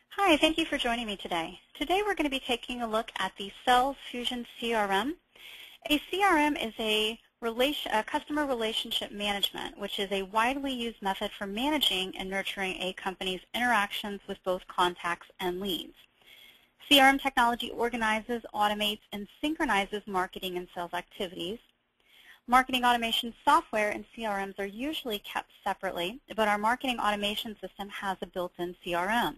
Hi, thank you for joining me today. Today we're going to be taking a look at the SalesFUSION CRM. A CRM is a customer relationship management, which is a widely used method for managing and nurturing a company's interactions with both contacts and leads. CRM technology organizes, automates, and synchronizes marketing and sales activities. Marketing automation software and CRMs are usually kept separately, but our marketing automation system has a built-in CRM.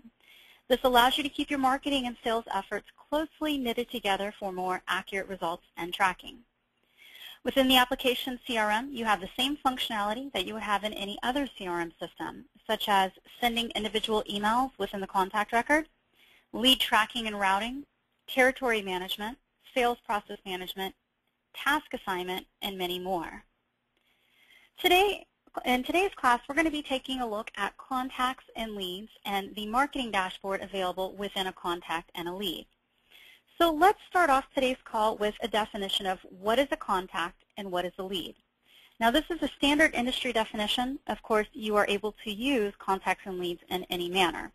This allows you to keep your marketing and sales efforts closely knitted together for more accurate results and tracking. Within the application CRM, you have the same functionality that you would have in any other CRM system, such as sending individual emails within the contact record, lead tracking and routing, territory management, sales process management, task assignment, and many more. In today's class, we're going to be taking a look at contacts and leads and the marketing dashboard available within a contact and a lead. So let's start off today's call with a definition of what is a contact and what is a lead. Now, this is a standard industry definition. Of course, you are able to use contacts and leads in any manner.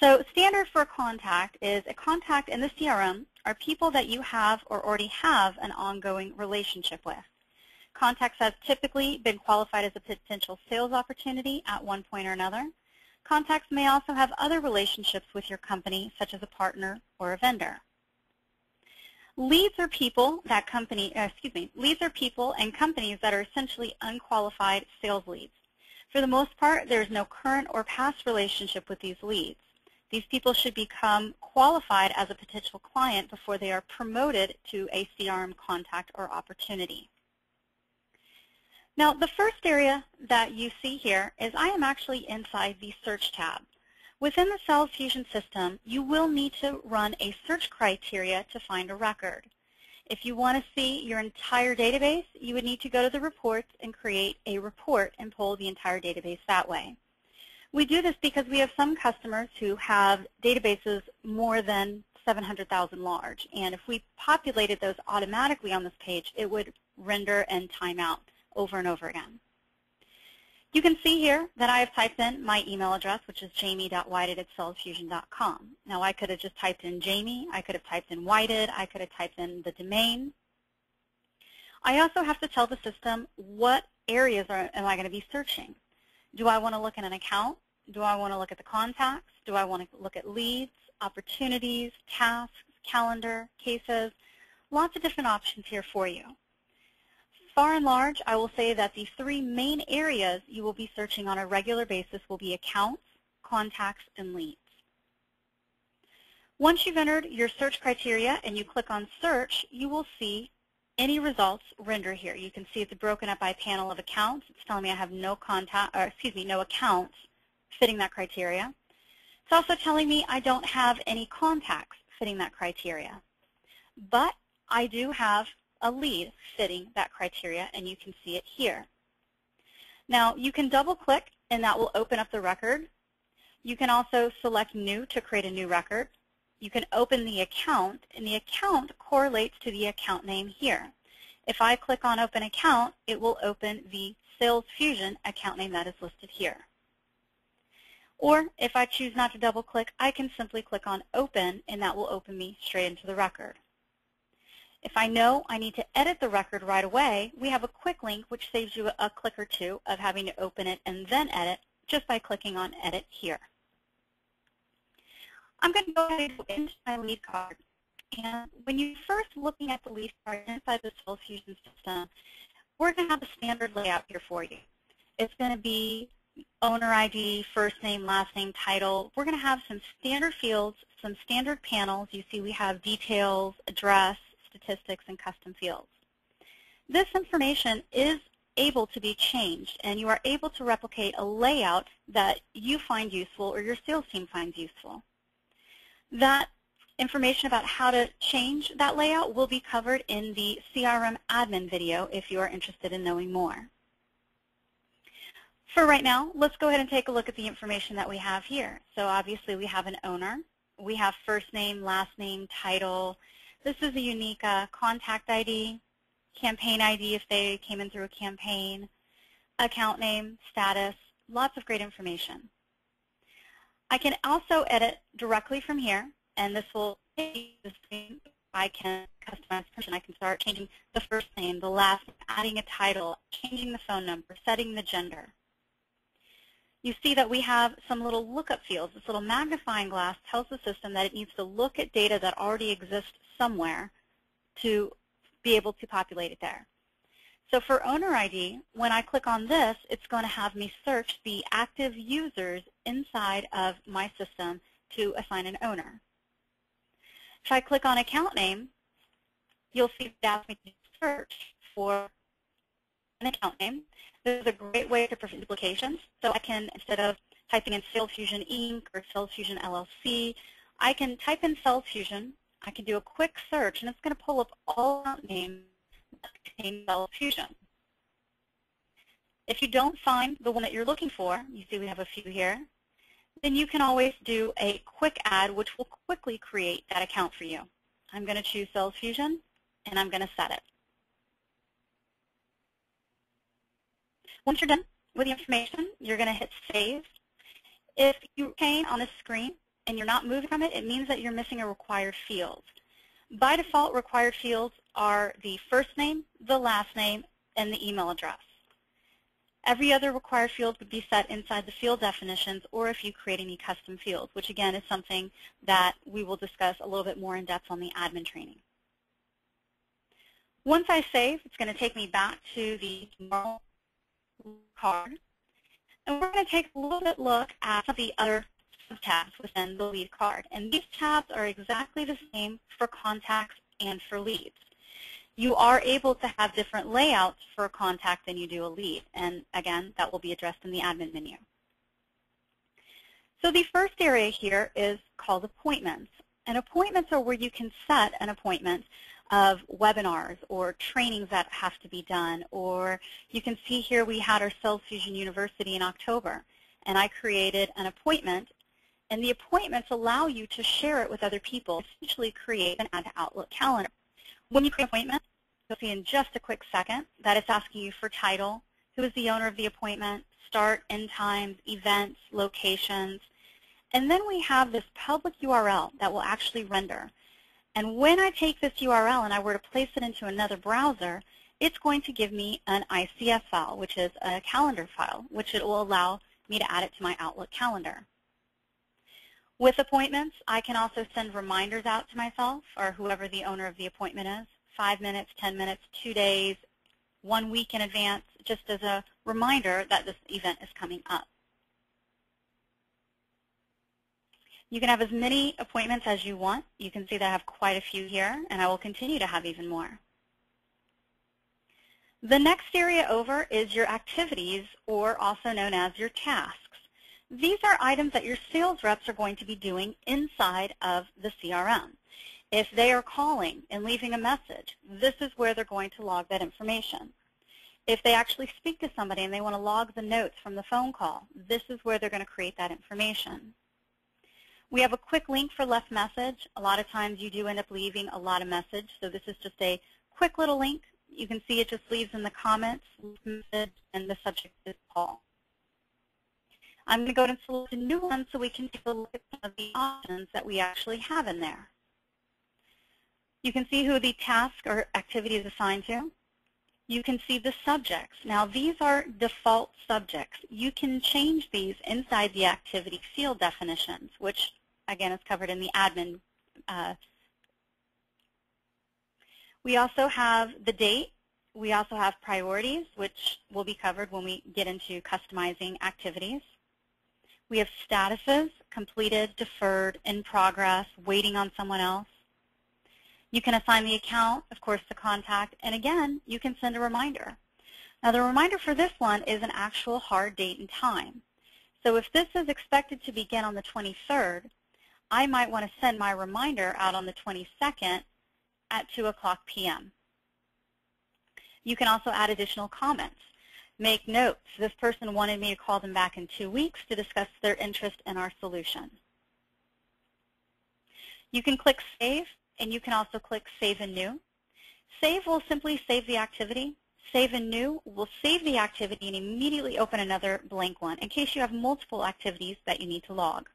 So standard for a contact is a contact in the CRM are people that you have or already have an ongoing relationship with. Contacts have typically been qualified as a potential sales opportunity at one point or another. Contacts may also have other relationships with your company, such as a partner or a vendor. Leads are people and companies that are essentially unqualified sales leads. For the most part, there is no current or past relationship with these leads. These people should become qualified as a potential client before they are promoted to a CRM contact or opportunity. Now, the first area that you see here is I am actually inside the Search tab. Within the SalesFUSION system, you will need to run a search criteria to find a record. If you want to see your entire database, you would need to go to the reports and create a report and pull the entire database that way. We do this because we have some customers who have databases more than 700,000 large, and if we populated those automatically on this page, it would render and time out over and over again. You can see here that I have typed in my email address, which is jamie.whited@salesfusion.com. Now, I could have just typed in Jamie. I could have typed in Whited. I could have typed in the domain. I also have to tell the system what areas am I going to be searching. Do I want to look at an account? Do I want to look at the contacts? Do I want to look at leads, opportunities, tasks, calendar, cases? Lots of different options here for you. Far and large, I will say that the three main areas you will be searching on a regular basis will be accounts, contacts, and leads. Once you've entered your search criteria and you click on search, you will see any results render here. You can see it's broken up by panel of accounts. It's telling me I have no accounts fitting that criteria. It's also telling me I don't have any contacts fitting that criteria. But I do have a lead fitting that criteria, and you can see it here. Now, you can double-click, and that will open up the record. You can also select New to create a new record. You can open the account, and the account correlates to the account name here. If I click on Open Account, it will open the SalesFUSION account name that is listed here. Or if I choose not to double-click, I can simply click on Open, and that will open me straight into the record. If I know I need to edit the record right away, we have a quick link which saves you a click or two of having to open it and then edit just by clicking on Edit here. I'm going to go ahead and go into my lead card. And when you're first looking at the lead card inside the SalesFUSION system, we're going to have a standard layout here for you. It's going to be owner ID, first name, last name, title. We're going to have some standard fields, some standard panels. You see we have details, address, statistics, and custom fields. This information is able to be changed, and you are able to replicate a layout that you find useful or your sales team finds useful. That information about how to change that layout will be covered in the CRM admin video if you are interested in knowing more. For right now, let's go ahead and take a look at the information that we have here. So obviously we have an owner. We have first name, last name, title. This is a unique contact ID, campaign ID if they came in through a campaign, account name, status, lots of great information. I can also edit directly from here, and this will take the screen. I can customize permission. I can start changing the first name, the last name, adding a title, changing the phone number, setting the gender. You see that we have some little lookup fields. This little magnifying glass tells the system that it needs to look at data that already exists somewhere to be able to populate it there. So for owner ID, when I click on this, it's going to have me search the active users inside of my system to assign an owner. If I click on account name, you'll see it asks me to search for an account name. This is a great way to prevent duplications. So I can, instead of typing in SalesFUSION Inc. or SalesFUSION LLC, I can type in SalesFUSION. I can do a quick search, and it's going to pull up all account names that contain SalesFUSION. If you don't find the one that you're looking for, you see we have a few here, then you can always do a quick add, which will quickly create that account for you. I'm going to choose SalesFUSION, and I'm going to set it. Once you're done with the information, you're going to hit Save. If you remain on the screen and you're not moving from it, it means that you're missing a required field. By default, required fields are the first name, the last name, and the email address. Every other required field would be set inside the field definitions, or if you create any custom fields, which again is something that we will discuss a little bit more in depth on the admin training. Once I save, it's going to take me back to the normal card, and we're going to take a little bit look at some of the other tabs within the lead card. And these tabs are exactly the same for contacts and for leads. You are able to have different layouts for a contact than you do a lead, and again, that will be addressed in the admin menu. So the first area here is called appointments, and appointments are where you can set an appointment of webinars or trainings that have to be done, or you can see here we had our SalesFUSION University in October, and I created an appointment, and the appointments allow you to share it with other people, essentially create an add to Outlook calendar. When you create an appointment, you'll see in just a quick second that it's asking you for title, who is the owner of the appointment, start, end times, events, locations, and then we have this public URL that will actually render. And when I take this URL and I were to place it into another browser, it's going to give me an ICF file, which is a calendar file, which it will allow me to add it to my Outlook calendar. With appointments, I can also send reminders out to myself or whoever the owner of the appointment is, 5 minutes, 10 minutes, 2 days, 1 week in advance, just as a reminder that this event is coming up. You can have as many appointments as you want. You can see that I have quite a few here, and I will continue to have even more. The next area over is your activities, or also known as your tasks. These are items that your sales reps are going to be doing inside of the CRM. If they are calling and leaving a message, this is where they're going to log that information. If they actually speak to somebody and they want to log the notes from the phone call, this is where they're going to create that information. We have a quick link for left message. A lot of times you do end up leaving a lot of message, so this is just a quick little link. You can see it just leaves in the comments, message, and the subject is call. I'm going to go ahead and select a new one so we can take a look at some of the options that we actually have in there. You can see who the task or activity is assigned to. You can see the subjects. Now, these are default subjects. You can change these inside the activity field definitions, which, again, is covered in the admin. We also have the date. We also have priorities, which will be covered when we get into customizing activities. We have statuses, completed, deferred, in progress, waiting on someone else. You can assign the account, of course, the contact, and again, you can send a reminder. Now, the reminder for this one is an actual hard date and time. So if this is expected to begin on the 23rd, I might want to send my reminder out on the 22nd at 2 o'clock p.m. You can also add additional comments. Make notes. This person wanted me to call them back in 2 weeks to discuss their interest in our solution. You can click Save, and you can also click Save and New. Save will simply save the activity. Save and New will save the activity and immediately open another blank one in case you have multiple activities that you need to log.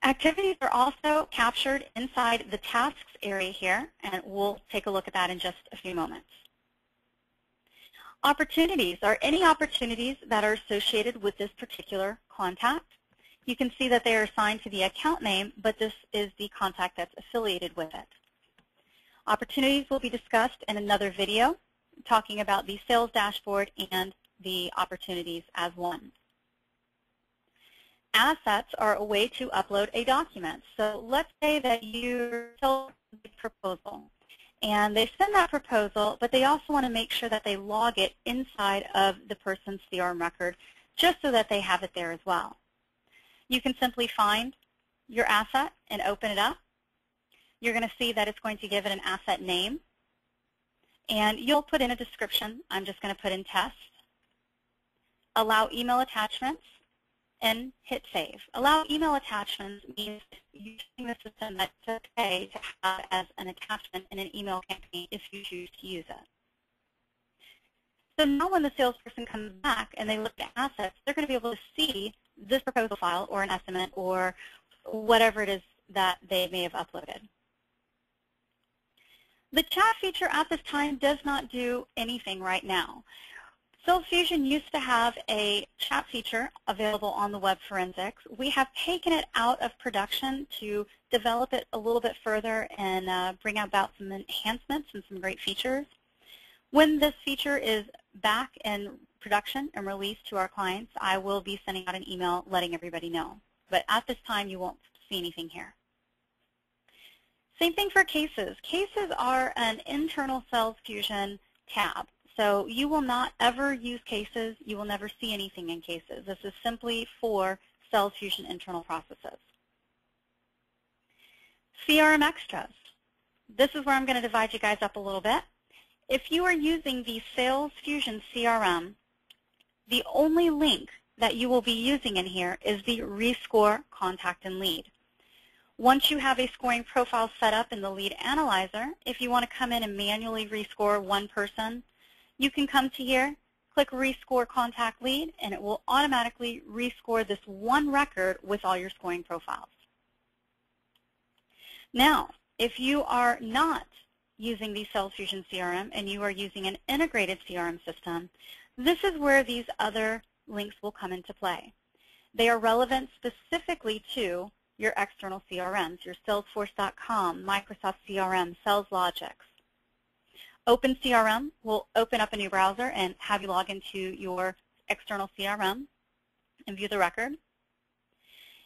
Activities are also captured inside the tasks area here, and we'll take a look at that in just a few moments. Opportunities are any opportunities that are associated with this particular contact. You can see that they are assigned to the account name, but this is the contact that's affiliated with it. Opportunities will be discussed in another video talking about the sales dashboard and the opportunities as one. Assets are a way to upload a document. So let's say that you sell a proposal, and they send that proposal, but they also want to make sure that they log it inside of the person's CRM record just so that they have it there as well. You can simply find your asset and open it up. You're going to see that it's going to give it an asset name, and you'll put in a description. I'm just going to put in test. Allow email attachments, and hit save. Allow email attachments means using the system that's okay to have as an attachment in an email campaign if you choose to use it. So now when the salesperson comes back and they look at assets, they're going to be able to see this proposal file or an estimate or whatever it is that they may have uploaded. The chat feature at this time does not do anything right now. SalesFUSION used to have a chat feature available on the Web Forensics. We have taken it out of production to develop it a little bit further and bring about some enhancements and some great features. When this feature is back in production and released to our clients, I will be sending out an email letting everybody know. But at this time, you won't see anything here. Same thing for cases. Cases are an internal SalesFUSION tab. So you will not ever use cases. You will never see anything in cases. This is simply for SalesFUSION internal processes. CRM extras. This is where I'm going to divide you guys up a little bit. If you are using the SalesFUSION CRM, the only link that you will be using in here is the rescore contact and lead. Once you have a scoring profile set up in the lead analyzer, if you want to come in and manually rescore one person, you can come to here, click Rescore Contact Lead, and it will automatically rescore this one record with all your scoring profiles. Now, if you are not using the SalesFUSION CRM and you are using an integrated CRM system, this is where these other links will come into play. They are relevant specifically to your external CRMs, your Salesforce.com, Microsoft CRM, SalesLogix. OpenCRM will open up a new browser and have you log into your external CRM and view the record.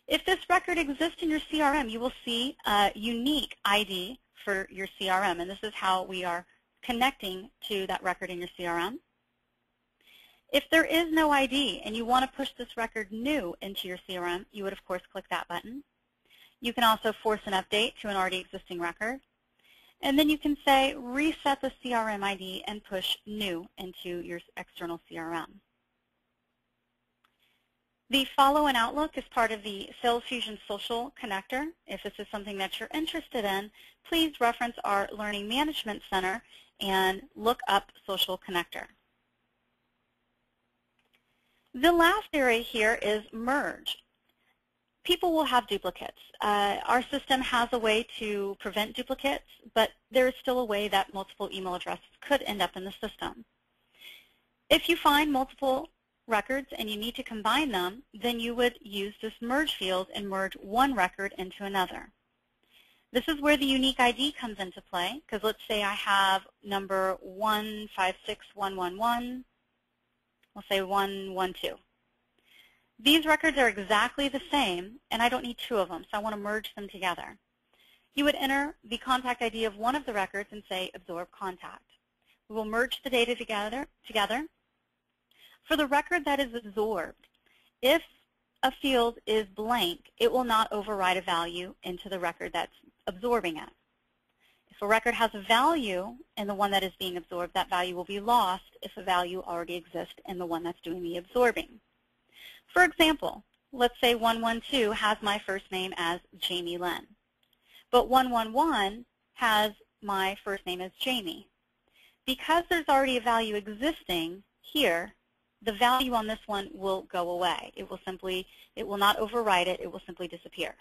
If this record exists in your CRM, you will see a unique ID for your CRM, and this is how we are connecting to that record in your CRM. If there is no ID and you want to push this record new into your CRM, you would, of course, click that button. You can also force an update to an already existing record. And then you can say, reset the CRM ID and push new into your external CRM. The Follow and Outlook is part of the SalesFUSION Social Connector. If this is something that you're interested in, please reference our Learning Management Center and look up Social Connector. The last area here is Merge. People will have duplicates. Our system has a way to prevent duplicates, but there is still a way that multiple email addresses could end up in the system. If you find multiple records and you need to combine them, then you would use this merge field and merge one record into another. This is where the unique ID comes into play, because let's say I have number 156111, we'll say 112. These records are exactly the same, and I don't need two of them, so I want to merge them together. You would enter the contact ID of one of the records and say absorb contact. We will merge the data together. For the record that is absorbed, if a field is blank, it will not override a value into the record that's absorbing it. If a record has a value in the one that is being absorbed, that value will be lost if a value already exists in the one that's doing the absorbing. For example, let's say 112 has my first name as Jamie Lynn, but 111 has my first name as Jamie. Because there's already a value existing here, the value on this one will go away. It will not overwrite it. It will simply disappear.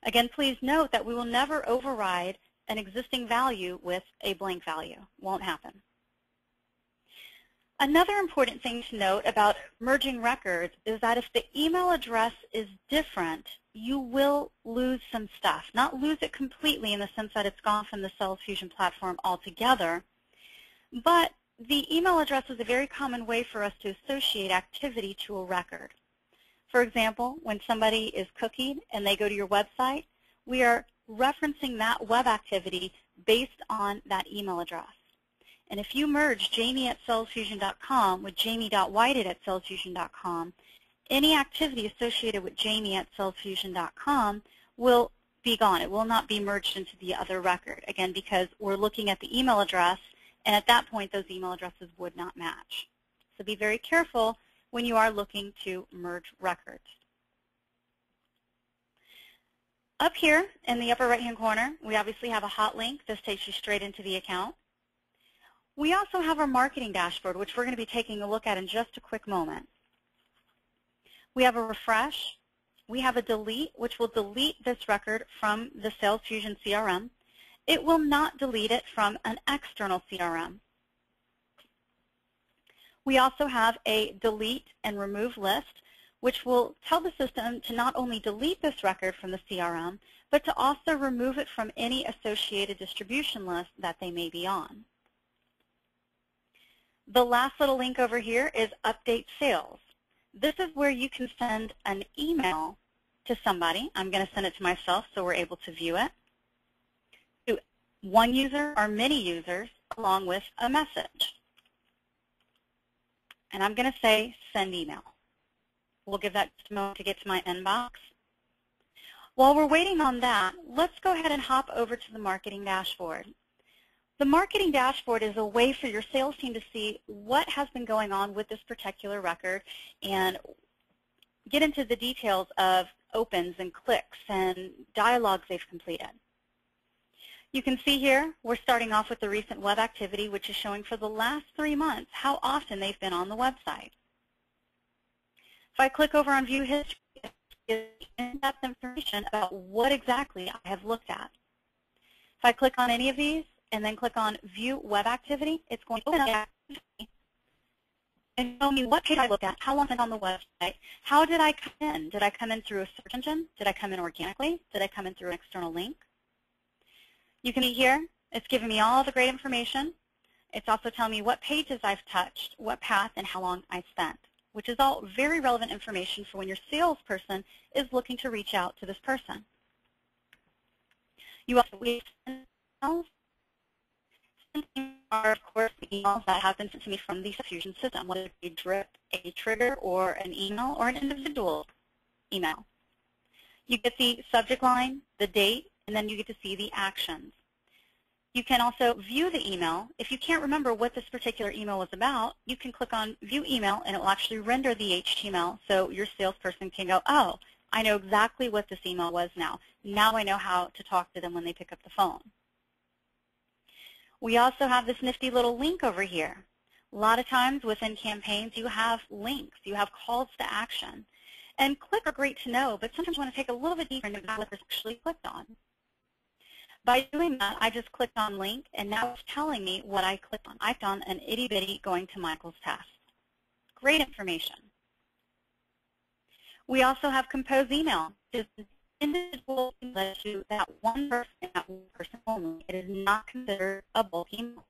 Again, please note that we will never override an existing value with a blank value. Won't happen. Another important thing to note about merging records is that if the email address is different, you will lose some stuff. Not lose it completely in the sense that it's gone from the SalesFUSION platform altogether, but the email address is a very common way for us to associate activity to a record. For example, when somebody is cooking and they go to your website, we are referencing that web activity based on that email address. And if you merge jamie@salesfusion.com with jamie.whited@salesfusion.com, any activity associated with jamie@salesfusion.com will be gone. It will not be merged into the other record, again, because we're looking at the email address, and at that point, those email addresses would not match. So be very careful when you are looking to merge records. Up here in the upper right-hand corner, we obviously have a hot link. This takes you straight into the account. We also have our marketing dashboard, which we're going to be taking a look at in just a quick moment. We have a refresh. We have a delete, which will delete this record from the SalesFUSION CRM. It will not delete it from an external CRM. We also have a delete and remove list, which will tell the system to not only delete this record from the CRM, but to also remove it from any associated distribution list that they may be on. The last little link over here is Update Sales. This is where you can send an email to somebody. I'm going to send it to myself so we're able to view it, to one user or many users, along with a message. And I'm going to say Send Email. We'll give that just a moment to get to my inbox. While we're waiting on that, let's go ahead and hop over to the marketing dashboard. The marketing dashboard is a way for your sales team to see what has been going on with this particular record and get into the details of opens and clicks and dialogues they've completed. You can see here we're starting off with the recent web activity, which is showing for the last 3 months how often they've been on the website. If I click over on View History, it gives in-depth information about what exactly I have looked at. If I click on any of these and then click on View Web Activity, it's going to open up the activity and show me what page I looked at, how long I spent on the website, how did I come in? Did I come in through a search engine? Did I come in organically? Did I come in through an external link? You can see here, it's giving me all the great information. It's also telling me what pages I've touched, what path, and how long I spent, which is all very relevant information for when your salesperson is looking to reach out to this person. You also have emails. Are, of course, the emails that have been sent to me from the SalesFUSION system, whether it be drip, a trigger, or an email, or an individual email. You get the subject line, the date, and then you get to see the actions. You can also view the email. If you can't remember what this particular email was about, you can click on View Email, and it will actually render the HTML so your salesperson can go, oh, I know exactly what this email was now. Now I know how to talk to them when they pick up the phone. We also have this nifty little link over here. A lot of times within campaigns you have links, you have calls to action. And click are great to know, but sometimes you want to take a little bit deeper into what was actually clicked on. By doing that, I just clicked on link, and now it's telling me what I clicked on. I've done an itty-bitty going to Michael's test. Great information. We also have compose email. Just individual email to that one person only. It is not considered a bulk email.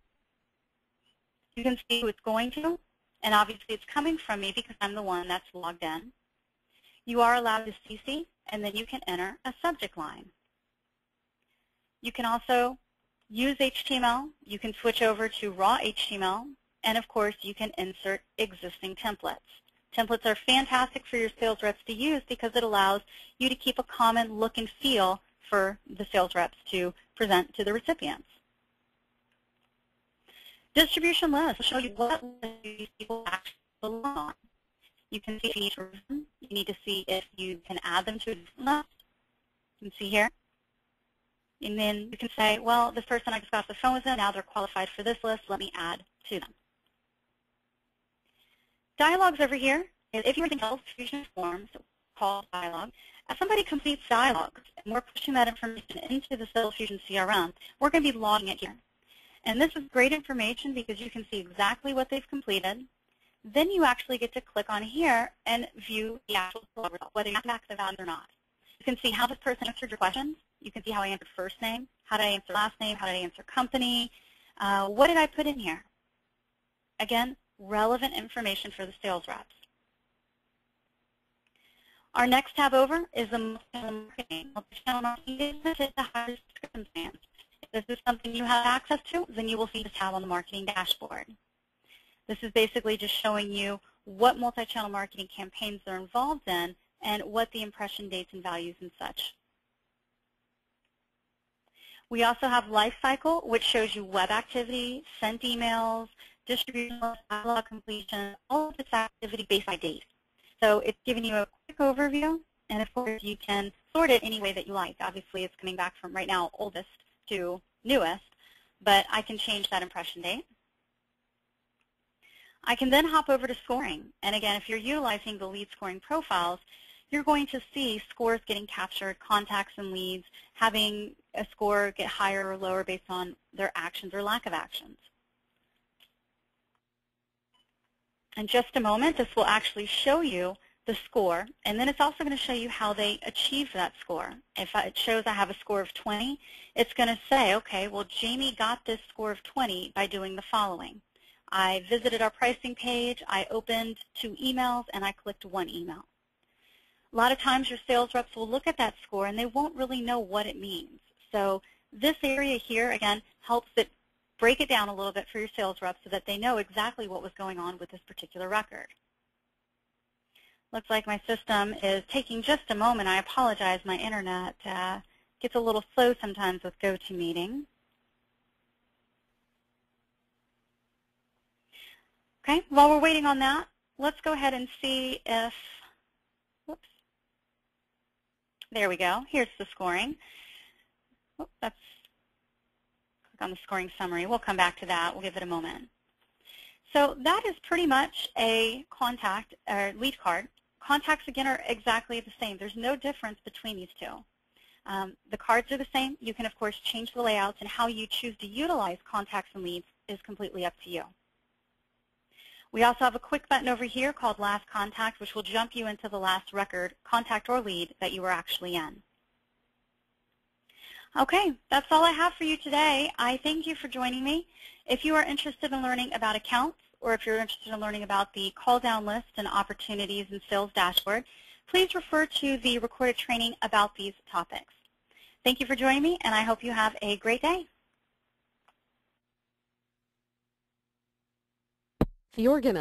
You can see who it's going to, and obviously it's coming from me because I'm the one that's logged in. You are allowed to CC, and then you can enter a subject line. You can also use HTML. You can switch over to raw HTML, and of course you can insert existing templates. Templates are fantastic for your sales reps to use because it allows you to keep a common look and feel for the sales reps to present to the recipients. Distribution lists will show you what list people actually belong on. You can see if you need to review them. You need to see if you can add them to a different list. You can see here. And then you can say, well, this person I just got off the phone with them, now they're qualified for this list, let me add to them. Dialogues over here is if you're using SalesFUSION forms, called dialogue, As somebody completes dialogues and we're pushing that information into the SalesFUSION CRM, we're going to be logging it here. And this is great information because you can see exactly what they've completed. Then you actually get to click on here and view the actual result, whether you have the value or not. You can see how this person answered your questions. You can see how I answered first name, how did I answer last name, how did I answer company, what did I put in here? Again, relevant information for the sales reps. Our next tab over is the multi-channel marketing. Multi-channel marketing business is the hardest circumstance. If this is something you have access to, then you will see this tab on the marketing dashboard. This is basically just showing you what multi-channel marketing campaigns they're involved in and what the impression dates and values and such. We also have Lifecycle, which shows you web activity, sent emails, distribution list, dialogue completion, all of this activity based by date. So it's giving you a quick overview, and of course you can sort it any way that you like. Obviously it's coming back from right now oldest to newest, but I can change that impression date. I can then hop over to scoring, and again, if you're utilizing the lead scoring profiles, you're going to see scores getting captured, contacts and leads, having a score get higher or lower based on their actions or lack of actions. In just a moment, this will actually show you the score, and then it's also going to show you how they achieved that score. If it shows I have a score of 20, it's going to say, okay, well, Jamie got this score of 20 by doing the following. I visited our pricing page, I opened 2 emails, and I clicked 1 email. A lot of times your sales reps will look at that score and they won't really know what it means. So this area here, again, helps it break it down a little bit for your sales reps so that they know exactly what was going on with this particular record. Looks like my system is taking just a moment. I apologize. My internet gets a little slow sometimes with GoToMeeting. Okay, while we're waiting on that, let's go ahead and see if, whoops, there we go. Here's the scoring. Oh, click on the scoring summary. We'll come back to that. We'll give it a moment. So that is pretty much a contact or lead card. Contacts, again, are exactly the same. There's no difference between these two. The cards are the same. You can, of course, change the layouts, and how you choose to utilize contacts and leads is completely up to you. We also have a quick button over here called Last Contact, which will jump you into the last record, contact or lead, that you were actually in. Okay, that's all I have for you today. I thank you for joining me. If you are interested in learning about accounts, or if you're interested in learning about the call down list and opportunities in Sales Dashboard, please refer to the recorded training about these topics. Thank you for joining me, and I hope you have a great day. The organization